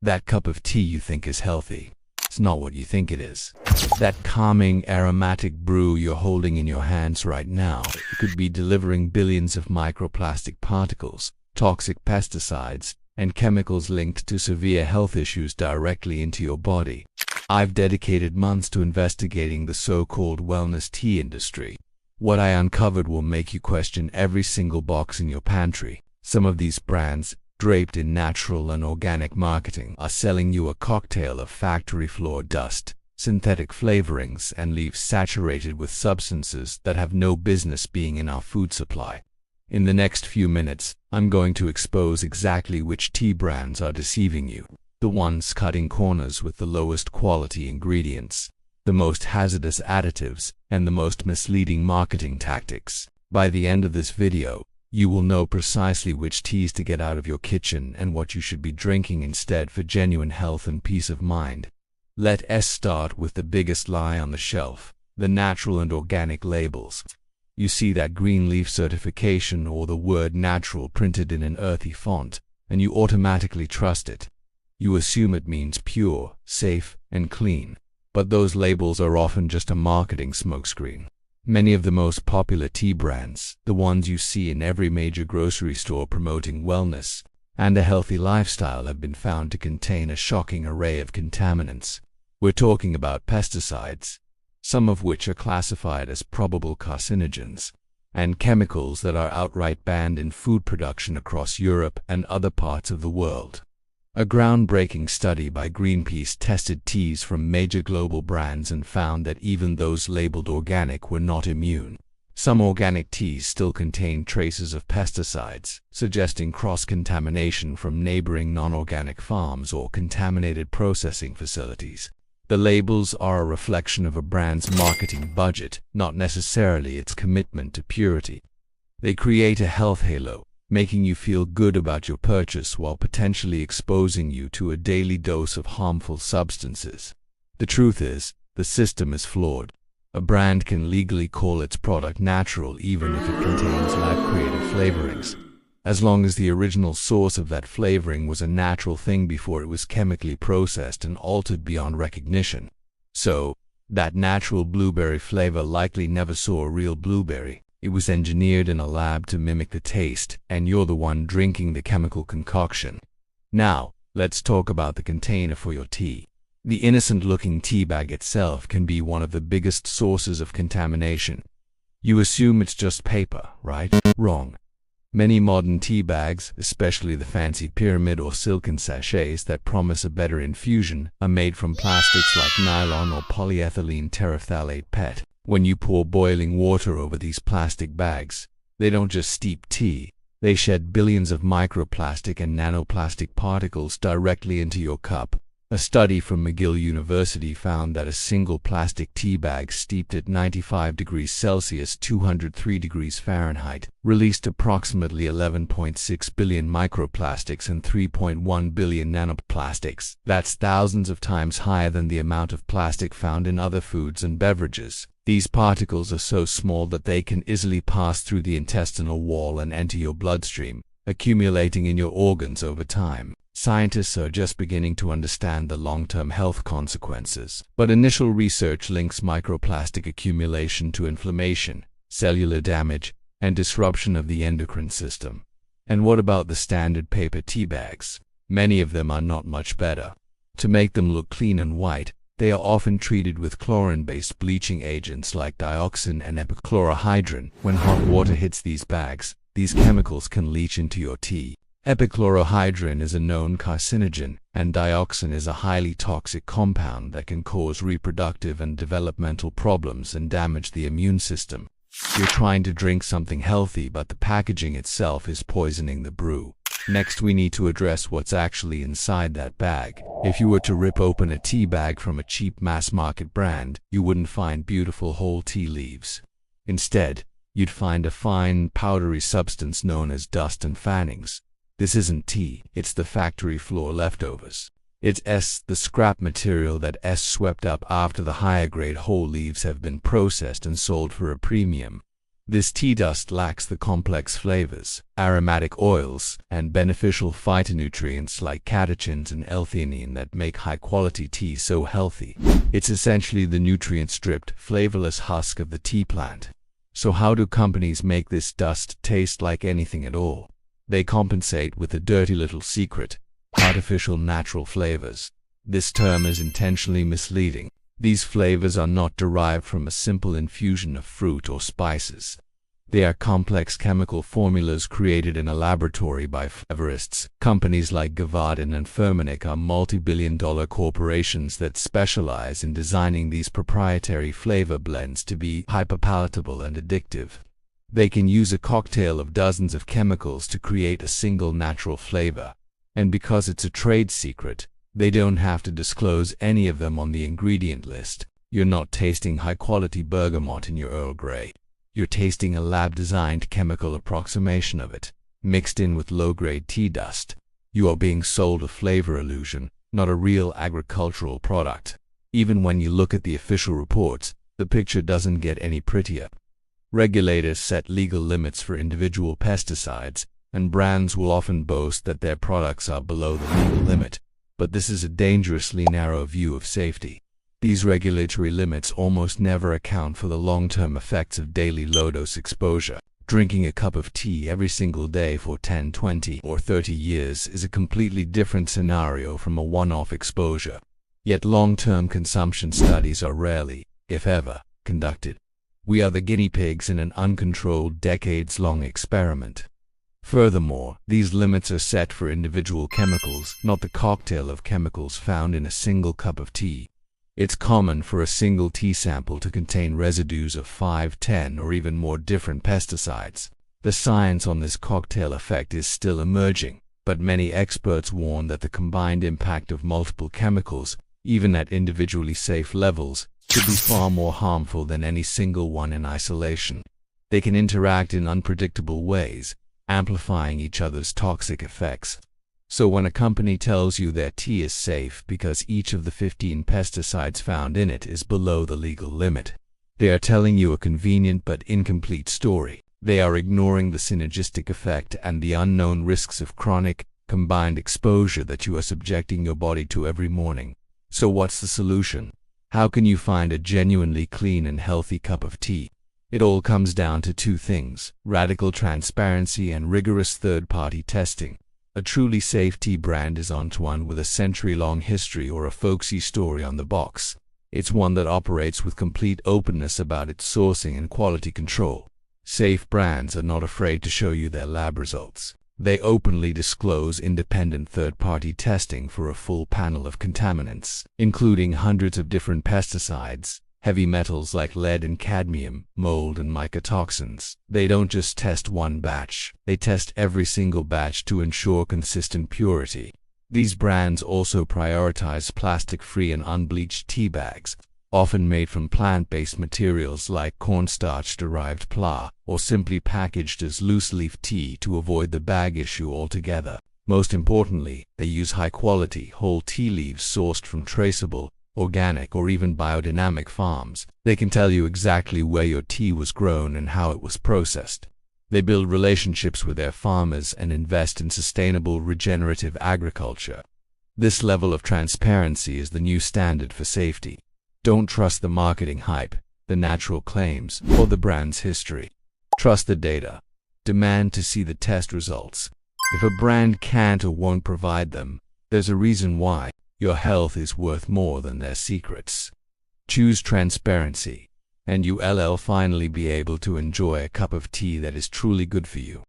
That cup of tea you think is healthy, it's not what you think it is. That calming, aromatic brew you're holding in your hands right now could be delivering billions of microplastic particles, toxic pesticides, and chemicals linked to severe health issues directly into your body. I've dedicated months to investigating the so-called wellness tea industry. What I uncovered will make you question every single box in your pantry. Some of these brands, draped in natural and organic marketing, are selling you a cocktail of factory floor dust, synthetic flavorings, and leaves saturated with substances that have no business being in our food supply. In the next few minutes, I'm going to expose exactly which tea brands are deceiving you, the ones cutting corners with the lowest quality ingredients, the most hazardous additives, and the most misleading marketing tactics. By the end of this video, you will know precisely which teas to get out of your kitchen and what you should be drinking instead for genuine health and peace of mind. Let's start with the biggest lie on the shelf, the natural and organic labels. You see that green leaf certification or the word natural printed in an earthy font, and you automatically trust it. You assume it means pure, safe, and clean. But those labels are often just a marketing smokescreen. Many of the most popular tea brands, the ones you see in every major grocery store promoting wellness and a healthy lifestyle, have been found to contain a shocking array of contaminants. We're talking about pesticides, some of which are classified as probable carcinogens, and chemicals that are outright banned in food production across Europe and other parts of the world. A groundbreaking study by Greenpeace tested teas from major global brands and found that even those labeled organic were not immune. Some organic teas still contain traces of pesticides, suggesting cross-contamination from neighboring non-organic farms or contaminated processing facilities. The labels are a reflection of a brand's marketing budget, not necessarily its commitment to purity. They create a health halo, making you feel good about your purchase while potentially exposing you to a daily dose of harmful substances. The truth is, the system is flawed. A brand can legally call its product natural even if it contains lab-created flavorings, as long as the original source of that flavoring was a natural thing before it was chemically processed and altered beyond recognition. So, that natural blueberry flavor likely never saw a real blueberry. It was engineered in a lab to mimic the taste, and you're the one drinking the chemical concoction. Now, let's talk about the container for your tea. The innocent-looking tea bag itself can be one of the biggest sources of contamination. You assume it's just paper, right? Wrong. Many modern tea bags, especially the fancy pyramid or silken sachets that promise a better infusion, are made from plastics like nylon or polyethylene terephthalate PET. When you pour boiling water over these plastic bags, they don't just steep tea, they shed billions of microplastic and nanoplastic particles directly into your cup. A study from McGill University found that a single plastic tea bag steeped at 95 degrees Celsius (203 degrees Fahrenheit) released approximately 11.6 billion microplastics and 3.1 billion nanoplastics. That's thousands of times higher than the amount of plastic found in other foods and beverages. These particles are so small that they can easily pass through the intestinal wall and enter your bloodstream, accumulating in your organs over time. Scientists are just beginning to understand the long-term health consequences, but initial research links microplastic accumulation to inflammation, cellular damage, and disruption of the endocrine system. And what about the standard paper tea bags? Many of them are not much better. To make them look clean and white, they are often treated with chlorine-based bleaching agents like dioxin and epichlorohydrin. When hot water hits these bags, these chemicals can leach into your tea. Epichlorohydrin is a known carcinogen, and dioxin is a highly toxic compound that can cause reproductive and developmental problems and damage the immune system. You're trying to drink something healthy, but the packaging itself is poisoning the brew. Next, we need to address what's actually inside that bag. If you were to rip open a tea bag from a cheap mass-market brand, you wouldn't find beautiful whole tea leaves. Instead, you'd find a fine, powdery substance known as dust and fannings. This isn't tea, it's the factory floor leftovers. It's the scrap material that swept up after the higher-grade whole leaves have been processed and sold for a premium. This tea dust lacks the complex flavors, aromatic oils, and beneficial phytonutrients like catechins and L-theanine that make high-quality tea so healthy. It's essentially the nutrient-stripped, flavorless husk of the tea plant. So how do companies make this dust taste like anything at all? They compensate with a dirty little secret: artificial natural flavors. This term is intentionally misleading. These flavors are not derived from a simple infusion of fruit or spices. They are complex chemical formulas created in a laboratory by flavorists. Companies like Gavardin and Firmenich are multi-billion-dollar corporations that specialize in designing these proprietary flavor blends to be hyperpalatable and addictive. They can use a cocktail of dozens of chemicals to create a single natural flavor. And because it's a trade secret, they don't have to disclose any of them on the ingredient list. You're not tasting high-quality bergamot in your Earl Grey. You're tasting a lab-designed chemical approximation of it, mixed in with low-grade tea dust. You are being sold a flavor illusion, not a real agricultural product. Even when you look at the official reports, the picture doesn't get any prettier. Regulators set legal limits for individual pesticides, and brands will often boast that their products are below the legal limit. But this is a dangerously narrow view of safety. These regulatory limits almost never account for the long-term effects of daily low-dose exposure. Drinking a cup of tea every single day for 10, 20, or 30 years is a completely different scenario from a one-off exposure. Yet long-term consumption studies are rarely, if ever, conducted. We are the guinea pigs in an uncontrolled, decades-long experiment. Furthermore, these limits are set for individual chemicals, not the cocktail of chemicals found in a single cup of tea. It's common for a single tea sample to contain residues of 5, 10, or even more different pesticides. The science on this cocktail effect is still emerging, but many experts warn that the combined impact of multiple chemicals, even at individually safe levels, could be far more harmful than any single one in isolation. They can interact in unpredictable ways, amplifying each other's toxic effects. So when a company tells you their tea is safe because each of the 15 pesticides found in it is below the legal limit, they are telling you a convenient but incomplete story. They are ignoring the synergistic effect and the unknown risks of chronic, combined exposure that you are subjecting your body to every morning. So what's the solution? How can you find a genuinely clean and healthy cup of tea? It all comes down to two things: radical transparency and rigorous third-party testing. A truly safe tea brand isn't one with a century-long history or a folksy story on the box. It's one that operates with complete openness about its sourcing and quality control. Safe brands are not afraid to show you their lab results. They openly disclose independent third-party testing for a full panel of contaminants, including hundreds of different pesticides, heavy metals like lead and cadmium, mold and mycotoxins. They don't just test one batch, they test every single batch to ensure consistent purity. These brands also prioritize plastic-free and unbleached tea bags, often made from plant-based materials like cornstarch-derived pla, or simply packaged as loose-leaf tea to avoid the bag issue altogether. Most importantly, they use high-quality, whole tea leaves sourced from traceable, organic, or even biodynamic farms. They can tell you exactly where your tea was grown and how it was processed. They build relationships with their farmers and invest in sustainable regenerative agriculture. This level of transparency is the new standard for safety. Don't trust the marketing hype, the natural claims, or the brand's history. Trust the data. Demand to see the test results. If a brand can't or won't provide them, there's a reason why. Your health is worth more than their secrets. Choose transparency, and you'll finally be able to enjoy a cup of tea that is truly good for you.